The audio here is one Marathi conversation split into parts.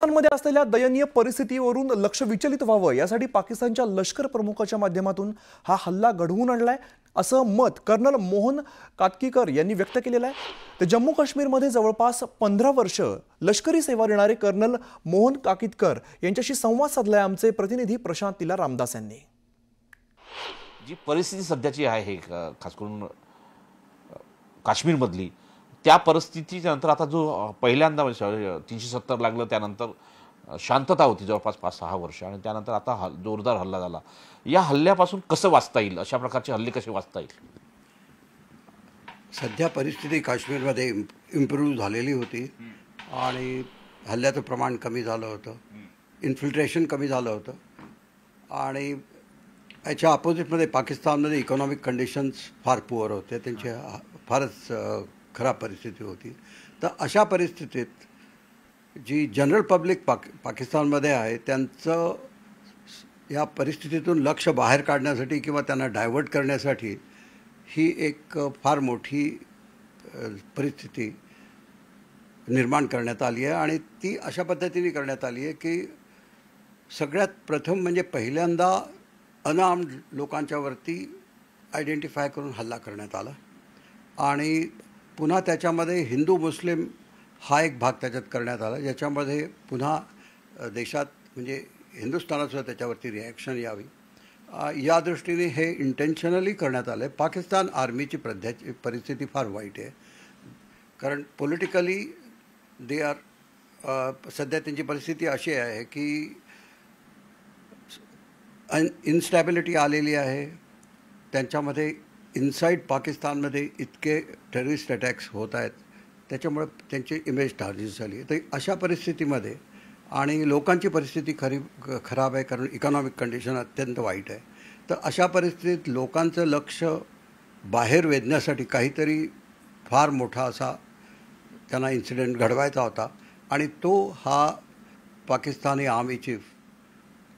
पाकिस्तानमध्ये असलेल्या दयनीय परिस्थितीवरून लक्ष विचलित व्हावं यासाठी पाकिस्तानच्या लष्कर प्रमुखाच्या माध्यमातून हा हल्ला घडवून आणलाय असं मत कर्नल मोहन कातकीकर यांनी व्यक्त केलेलं आहे। तर जम्मू काश्मीरमध्ये जवळपास 15 वर्ष लष्करी सेवा देणारे कर्नल मोहन कातकीकर यांच्याशी संवाद साधलाय आमचे प्रतिनिधी प्रशांत तिला रामदास यांनी। जी परिस्थिती सध्याची आहे खास करून काश्मीरमधली त्या परिस्थितीच्या नंतर आता जो पहिल्यांदा 370 लागलं त्यानंतर शांतता होती जवळपास 5-6 वर्ष आणि त्यानंतर आता जोरदार हल्ला झाला। या हल्ल्यापासून कसं वाचता येईल, अशा प्रकारचे हल्ले कसे वाचता येईल? सध्या परिस्थिती काश्मीरमध्ये इम्प्रूव्ह झालेली होती आणि हल्ल्याचं प्रमाण कमी झालं होतं, इन्फिल्ट्रेशन कमी झालं होतं आणि याच्या अपोजिटमध्ये पाकिस्तानमध्ये इकॉनॉमिक कंडिशन्स फार पुअर होते, त्यांची फारच खराब परिस्थिती होती। तर अशा परिस्थितीत जी जनरल पब्लिक पाकिस्तानमध्ये आहे त्यांचं या परिस्थितीतून लक्ष बाहेर काढण्यासाठी किंवा त्यांना डायव्हर्ट करण्यासाठी ही एक फार मोठी परिस्थिती निर्माण करण्यात आली आहे आणि ती अशा पद्धतीने करण्यात आली आहे की सगळ्यात प्रथम म्हणजे पहिल्यांदा अनआर्म्ड लोकांच्यावरती आयडेंटिफाय करून हल्ला करण्यात आला आणि पुन्हा त्याच्यामध्ये हिंदू मुस्लिम हा एक भाग त्याच्यात करण्यात आला, ज्याच्यामध्ये पुन्हा देशात म्हणजे हिंदुस्थानातसुद्धा त्याच्यावरती रिॲक्शन यावी या दृष्टीने हे इंटेन्शनली करण्यात आलं आहे। पाकिस्तान आर्मीची परिस्थिती फार वाईट आहे, कारण पॉलिटिकली दे आर सध्या त्यांची परिस्थिती अशी आहे की इन्स्टॅबिलिटी आलेली आहे त्यांच्यामध्ये। इनसाइड पाकिस्तानमध्ये इतके टेररिस्ट अटॅक्स होत आहेत, त्याच्यामुळे त्यांची इमेज टार्निश झाली आहे। तर अशा परिस्थितीमध्ये आणि लोकांची परिस्थिती खराब आहे, कारण इकॉनॉमिक कंडिशन अत्यंत वाईट आहे। तर अशा परिस्थितीत लोकांचं लक्ष बाहेर वेधण्यासाठी काहीतरी फार मोठा असा त्यांना इन्सिडेंट घडवायचा होता आणि तो हा पाकिस्तानी आर्मी चीफ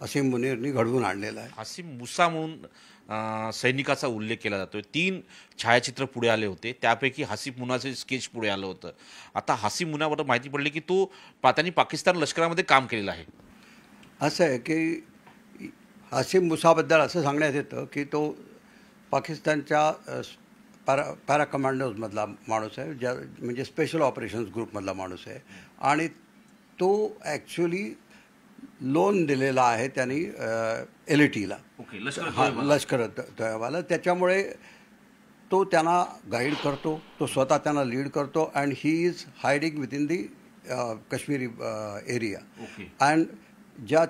हसीम मुनीरनी घडवून आणलेला आहे। हसीम मुसा म्हणून सैनिकाचा उल्लेख केला जातोय। 3 छायाचित्र पुढे आले होते, त्यापैकी हसीम मुनाचे स्केच पुढे आलं होतं। आता हसीम मुनाबद्दल माहिती पडली की त्यांनी पाकिस्तान लष्करामध्ये काम केलेलं आहे। असं आहे की हसीम मुसाबद्दल असं सांगण्यात येतं की तो पाकिस्तानच्या पॅरा कमांडोजमधला माणूस आहे, म्हणजे स्पेशल ऑपरेशन्स ग्रुपमधला माणूस आहे आणि तो ॲक्च्युली लोन दिलेला आहे त्यांनी LATला, लष्कर तोयबाला। त्याच्यामुळे तो त्यांना गाईड करतो, तो स्वतः त्यांना लीड करतो and he is hiding with in the Kashmiri area and ज्या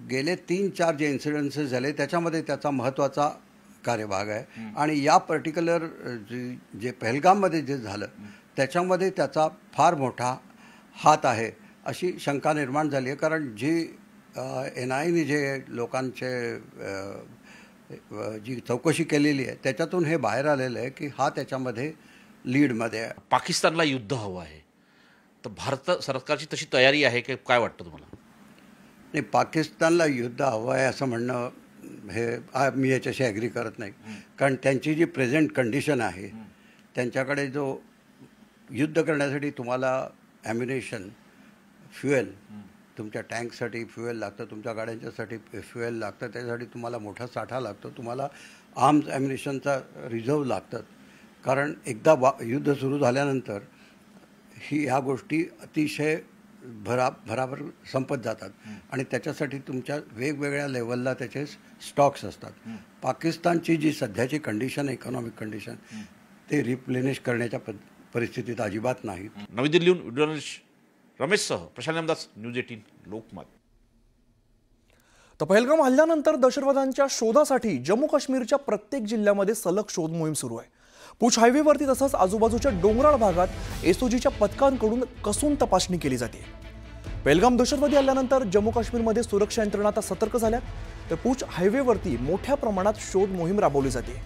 गेले 3-4 जे इन्सिडेंट्स झाले त्याच्यामध्ये त्याचा महत्त्वाचा कार्यभाग आहे आणि या पर्टिक्युलर जे पहलगाममध्ये जे झालं त्याच्यामध्ये त्याचा फार मोठा हात आहे अशी शंका निर्माण झाली आहे, कारण जी NIAने जे लोकांचे जी चौकशी केलेली आहे त्याच्यातून हे बाहेर आलेलं आहे की हा त्याच्यामध्ये लीडमध्ये आहे। पाकिस्तानला युद्ध हवं आहे, तर भारत सरकारची तशी तयारी आहे की काय वाटतं तुम्हाला? नाही, पाकिस्तानला युद्ध हवं आहे असं म्हणणं हे मी याच्याशी ॲग्री करत नाही, कारण त्यांची जी प्रेझेंट कंडिशन आहे त्यांच्याकडे जो युद्ध करण्यासाठी तुम्हाला ॲम्युनेशन, फ्युएल, तुमच्या टँकसाठी फ्युएल लागतं, तुमच्या गाड्यांच्यासाठी फ्युएल लागतं, त्याच्यासाठी तुम्हाला मोठा साठा लागतो, तुम्हाला आर्म्स ॲम्युनेशनचा रिझर्व लागतात, कारण एकदा युद्ध सुरू झाल्यानंतर ह्या गोष्टी अतिशय भराभर संपत जातात आणि त्याच्यासाठी तुमच्या वेगवेगळ्या लेवलला त्याचे स्टॉक्स असतात। पाकिस्तानची जी सध्याची कंडिशन आहे, इकॉनॉमिक कंडिशन, ते रिप्लेनिश करण्याच्या परिस्थितीत अजिबात नाही। नवी दिल्लीहून जर्नलिस्ट रमेशसह प्रशांत रामदास, न्यूज 18 लोकमत। तर पहलगाम हल्ल्यानंतर दहशतवाद्यांच्या शोधासाठी जम्मू काश्मीरच्या प्रत्येक जिल्ह्यामध्ये सलग शोध मोहीम सुरू आहे। पूंछ हायवेवरती तसंच आजूबाजूच्या डोंगराळ भागात SOGच्या पथकांकडून कसून तपासणी केली जाते। पहलगाम दहशतवादी हल्ल्यानंतर जम्मू काश्मीरमध्ये सुरक्षा यंत्रणा आता सतर्क झाल्यात, तर पूंछ हायवेवरती मोठ्या प्रमाणात शोध मोहीम राबवली जाते।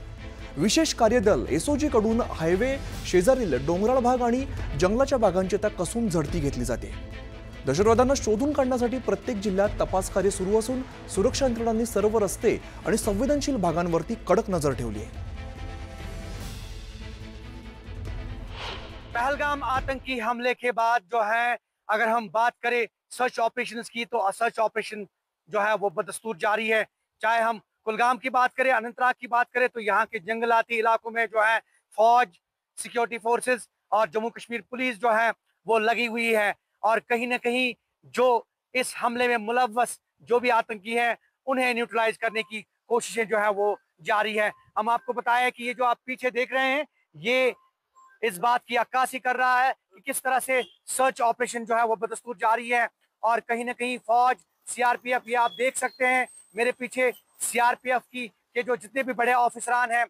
विशेष कार्यदल SOG कडून हायवे शेजारील डोंगराळ भाग आणि जंगलाच्या भागांची आता कसून झडती घेतली जाते। दहशतवाद्यांना शोधून काढण्यासाठी प्रत्येक जिल्ह्यात तपास कार्य सुरू असून सुरक्षा यंत्रणांनी सर्व रस्ते आणि संवेदनशील भागांवरती कडक नजर ठेवली आहे। पहलगाम आतंकी हमले के बाद जो है, अगर हम बात करें सर्च ऑपरेशंस की, तो सर्च ऑपरेशन जो है वो बदस्तूर जारी है। चाहे हम कुलगाम की बात करें, अनंतनाग की बात करें, तो यहाँ के जंगलाती इलाकों में जो है फौज, सिक्योरिटी फोर्सेस और जम्मू कश्मीर पुलिस जो है वो लगी हुई है। और कहीं ना कहीं जो इस हमले में मुलव्वस जो भी आतंकी है उन्हें न्यूट्रलाइज करने की कोशिशें जो है वो जारी है। हम आपको बताया कि ये जो आप पीछे देख रहे हैं ये इस बात की अक्कासी कर रहा है कि किस तरह से सर्च ऑपरेशन जो है वो बदस्तूर जारी है। और कहीं ना कहीं फौज, सीआरपीएफ, ये आप देख सकते हैं मेरे पीछे, सीआरपीएफ की के जो जितने भी बड़े ऑफिसरान हैं,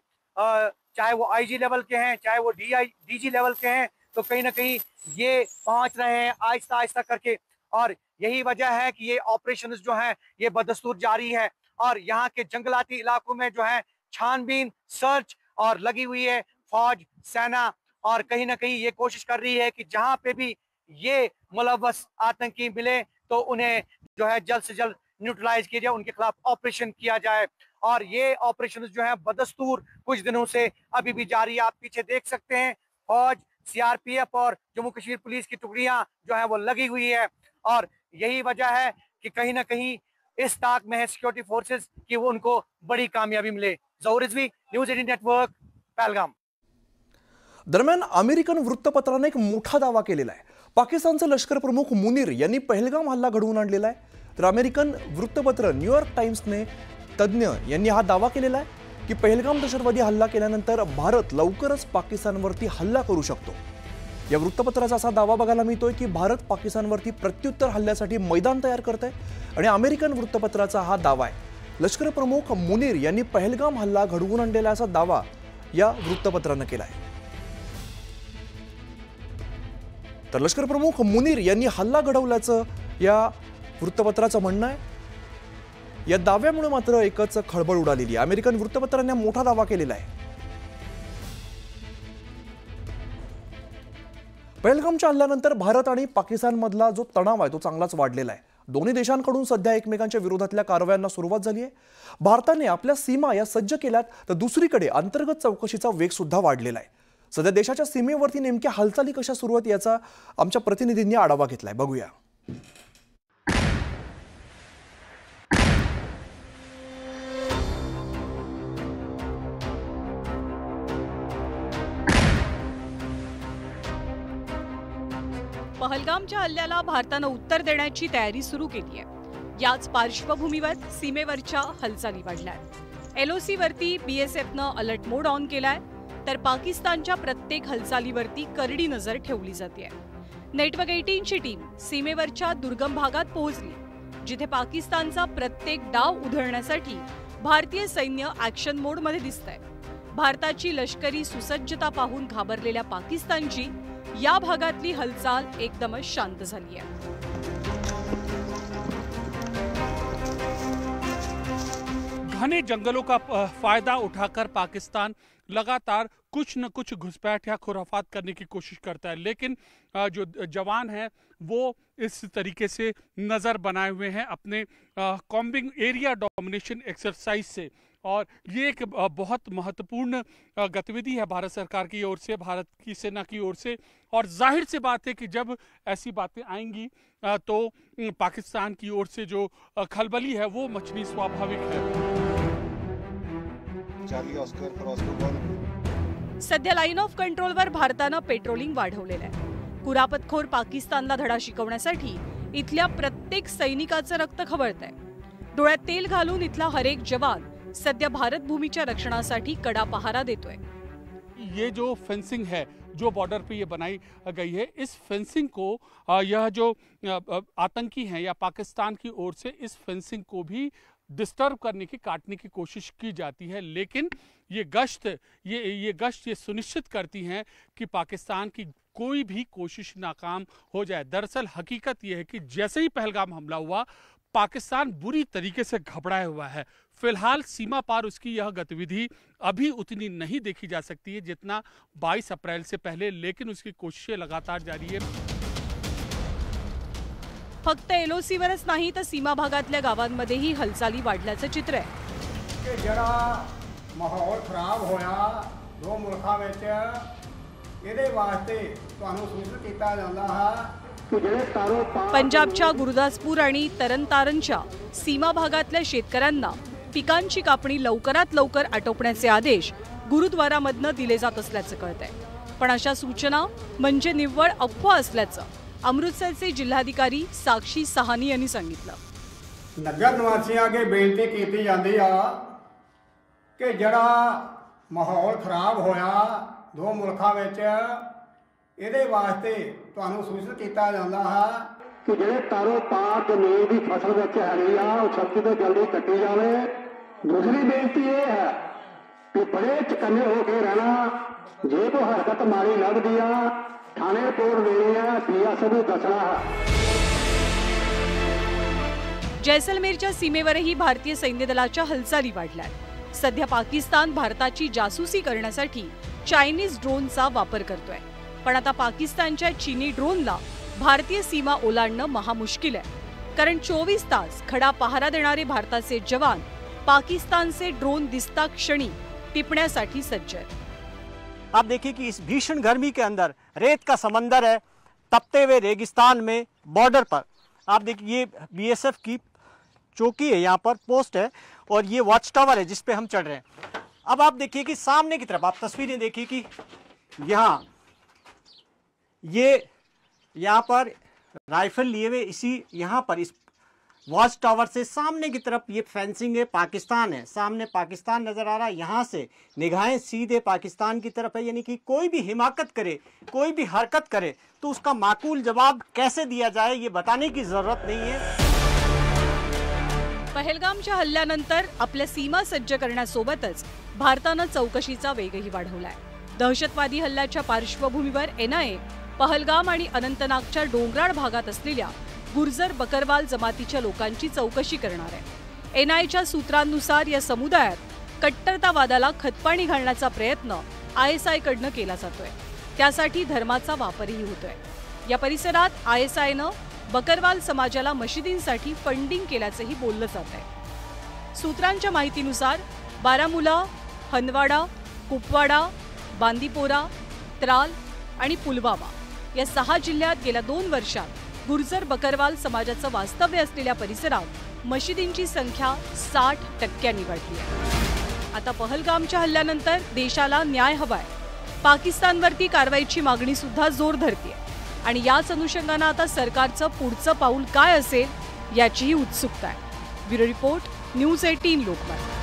चाहे वो आईजी लेवल के हैं, चाहे वो डीजी लेवल के हैं, तो कहीं ना कहीं ये पहुंच रहे हैं आहिस्ता आहिस्ता करके। और यही वजह है कि ये ऑपरेशंस जो हैं ये बदस्तूर जारी है। और यहाँ के जंगलाती इलाकों में जो है छानबीन, सर्च और लगी हुई है फौज, सेना। और कहीं ना कहीं ये कोशिश कर रही है कि जहां पे भी ये मुलव्वस आतंकी मिले तो उन्हें जो है जल्द से जल्द न्यूट्रलाइज किया जाए, उनके खिलाफ ऑपरेशन किया जाए। और ये ऑपरेशन जो है बदस्तूर कुछ दिनों से अभी भी जारी है। आप पीछे देख सकते हैं फौज, सीआरपीएफ और जम्मू कश्मीर पुलिस की टुकड़ियां जो है वो लगी हुई है। और यही वजह है कि कहीं ना कहीं इस ताक में है सिक्योरिटी फोर्सेस कि वो उनको बड़ी कामयाबी मिले। जहूर रिजवी, न्यूज 18 नेटवर्क, पहलगाम। दरम्यान अमेरिकन वृत्तपत्राने एक मोठा दावा केलेला आहे। पाकिस्तानचे लष्कर प्रमुख मुनीर यांनी पहलगाम हल्ला घडवून आणलेला आहे। तर अमेरिकन वृत्तपत्र न्यूयॉर्क टाइम्सने तज्ज्ञ यांनी हा दावा केलेला आहे की पहलगाम दहशतवादी हल्ला केल्यानंतर भारत लवकरच पाकिस्तानवरती हल्ला करू शकतो। या वृत्तपत्राचा असा दावा बघायला मिळतोय की भारत पाकिस्तानवरती प्रत्युत्तर हल्ल्यासाठी मैदान तयार करतंय आणि अमेरिकन वृत्तपत्राचा हा दावा आहे। लष्कर प्रमुख मुनीर यांनी पहलगाम हल्ला घडवून आणलेला असा दावा या वृत्तपत्राने केला आहे। तर लष्कर प्रमुख मुनीर यांनी हल्ला घडवल्याचं या वृत्तपत्राचं म्हणणं आहे। या दाव्यामुळे मात्र एकच खळबळ उडालेली आहे। अमेरिकन वृत्तपत्राने मोठा दावा केलेला आहे। पहलगामच्या हल्ल्यानंतर भारत आणि पाकिस्तानमधला जो तणाव आहे तो चांगलाच वाढलेला आहे। दोन्ही देशांकडून सध्या एकमेकांच्या विरोधातल्या कारवायांना सुरुवात झाली आहे। भारताने आपल्या सीमा या सज्ज केल्यात तर दुसरीकडे अंतर्गत चौकशीचा वेग सुद्धा वाढलेला आहे। सध्या देशाच्या सीमेवरती नेमक्या हालचाली कशा सुरू आहेत याचा आमच्या प्रतिनिधींनी आढावा घेतलाय, बघूया। पहलगामच्या हल्ल्याला भारतानं उत्तर देण्याची तयारी सुरू केली आहे। याच पार्श्वभूमीवर सीमेवरच्या हालचाली वाढल्यात। एलओसी वरती बीएसएफनं अलर्ट मोड ऑन केलाय, तर पाकिस्तानच्या प्रत्येक हालचालीवरती करडी नजर ठेवली जाते। नेटवर्क 18ची टीम सीमेवरच्या दुर्गम भागात पोहोचली, जिथे पाकिस्तानचा प्रत्येक डाव उधळण्यासाठी भारतीय सैन्य ॲक्शन मोडमध्ये दिसतंय। भारताची लष्करी सुसज्जता पाहून घाबरलेल्या पाकिस्तानची या भागातली हालचाल एकदमच शांत झाली आहे। घने जंगलों का फायदा उठाकर पाकिस्तान लगातार कुछ न कुछ घुसपैठ या खुराफात करने की कोशिश करता है, लेकिन जो जवान हैं वो इस तरीके से नज़र बनाए हुए हैं अपने कॉम्बिंग एरिया डोमिनेशन एक्सरसाइज से। और ये एक बहुत महत्वपूर्ण गतिविधि है भारत सरकार की ओर से, भारत की सेना की ओर से। और जाहिर सी बात है कि जब ऐसी बातें आएंगी तो पाकिस्तान की ओर से जो खलबली है वो मचनी स्वाभाविक है। सध्या लाईन ऑफ कंट्रोलवर भारतानं पेट्रोलिंग वाढवलेलं आहे। कुरापतखोर पाकिस्तानला धडा शिकवण्यासाठी इथल्या प्रत्येक सैनिकाचं रक्त खवळतंय। डोळ्यात तेल घालून इथला हरेक जवान सध्या भारत भूमीच्या रक्षणासाठी कड़ा पहारा देतोय। ये जो फेंसिंग है जो बॉर्डर पे ये बनाई गई है, इस फेंसिंग को यह जो आतंकी हैं या पाकिस्तान की ओर से इस फेंसिंग को भी डिस्टर्ब करने की, काटने की कोशिश की जाती है। लेकिन ये गश्त ये सुनिश्चित करती हैं कि पाकिस्तान की कोई भी कोशिश नाकाम हो जाए। दरअसल हकीकत यह है कि जैसे ही पहलगाम हमला हुआ पाकिस्तान बुरी तरीके से घबराया हुआ है। फिलहाल सीमा पार उसकी यह गतिविधि अभी उतनी नहीं देखी जा सकती है जितना 22 अप्रैल से पहले, लेकिन उसकी कोशिशें लगातार जारी है। फक्त एलओसीवरच नाही तर सीमा भागातल्या गावांमध्येही हालचाली वाढल्याचं चित्र आहे। कि जरा माहौल खराब होया दो मुल्कों में, ये वास्ते सूचित किया जाता है पंजाबच्या गुरुदासपूर आणि तरनतारनच्या सीमा भागातल्या शेतकऱ्यांना पिकांची कापणी लवकरात लवकर आटोपण्याचे आदेश गुरुद्वारामधनं दिले जात असल्याचं कळतंय. पण अशा सूचना म्हणजे निव्वळ अफवा असल्याचं अमृतसरचे जिल्हाधिकारी साक्षी सहानी यांनी सांगितलं. नगर निवासियों अगे बेनती की जाती आ कि जड़ा माहौल खराब होया दो मुल्कों में ये वास्ते तुहानू सूचित किया जाता है कि ਜਿਹੜੇ ਤਾਰੋ ਪਾਰ ਜ਼ਮੀਨ ਦੀ ਫਸਲ ਵਿੱਚ ਹੈਗੀ ਆ ਉਹ ਛੇਤੀ ਤੋਂ ਜਲਦੀ ਕੱਟੀ ਜਾਵੇ। दूसरी बेनती ये है कि बड़े चकन्ने होकर रहना जे को हरकत मारी लग दिया थाने रिपोर्ट देनी है BSF दसना है। जैसलमेरच्या सीमेवरही भारतीय सैन्य दलाच्या हालचाली वाढल्यात. सध्या पाकिस्तान भारताची जासूसी करण्यासाठी चायनीज ड्रोनचा वापर करतोय. पण आता पाकिस्तानच्या चीनी ड्रोनला भारतीय सीमा ओलांडणं महामुश्किल आहे. कारण 24 तास खडा पहारा देणारे भारताचे जवान पाकिस्तानचे ड्रोन दिसता क्षणी टिपण्यासाठी सज्ज आहेत. आप देखिए कि इस भीषण गर्मी के अंदर रेत का समंदर है, तपते हुए रेगिस्तान में बॉर्डर पर आप देखिए ये BSF की चौकी है, यहाँ पर पोस्ट है और ये वॉच टावर है जिस पे हम चढ़ रहे हैं. अब आप देखिए कि सामने की तरफ आप तस्वीरें देखिए कि यहाँ पर राइफल लिए हुए इसी यहाँ पर इस वॉच टावर से सामने की तरफ ये फेंसिंग है, पाकिस्तान है, सामने पाकिस्तान नज़र आ रहा है. यहाँ से निगाहें सीधे पाकिस्तान की तरफ है. यानी कि कोई भी हिमाकत करे, कोई भी हरकत करे तो उसका माकूल जवाब कैसे दिया जाए ये बताने की ज़रूरत नहीं है. पहलगामच्या हल्ल्यानंतर आपल्या सीमा सज्ज करण्यासोबतच भारतानं चौकशीचा वेगही वाढवलाय. दहशतवादी हल्ल्याच्या पार्श्वभूमीवर NIA पहलगाम आणि अनंतनागच्या डोंगराळ भागात असलेल्या गुर्जर बकरवाल जमातीच्या लोकांची चौकशी करणार आहे. NIAच्या सूत्रांनुसार या समुदायात कट्टरतावादाला खतपाणी घालण्याचा प्रयत्न ISI कडनं केला जातोय. त्यासाठी धर्माचा वापरही होतोय. या परिसरात ISIनं बकरवाल समाजाला मशिदींसाठी फंडिंग केल्याचंही बोललं जात आहे. सूत्रांच्या माहितीनुसार बारामुला, हंदवाडा, कुपवाडा, बांदीपोरा, त्राल आणि पुलवामा या 6 जिल्ह्यात गेल्या 2 वर्षात गुर्जर बकरवाल समाजाचं वास्तव्य असलेल्या परिसरात मशिदींची संख्या 60% वाढली आहे. आता पहलगामच्या हल्ल्यानंतर देशाला न्याय हवाय. पाकिस्तानवरती कारवाईची मागणी सुद्धा जोर धरते आणि याच अनुषंगानं आता सरकारचं पुढचं पाऊल काय असेल याचीही उत्सुकता आहे. Bureau report, news 18 Lokmat.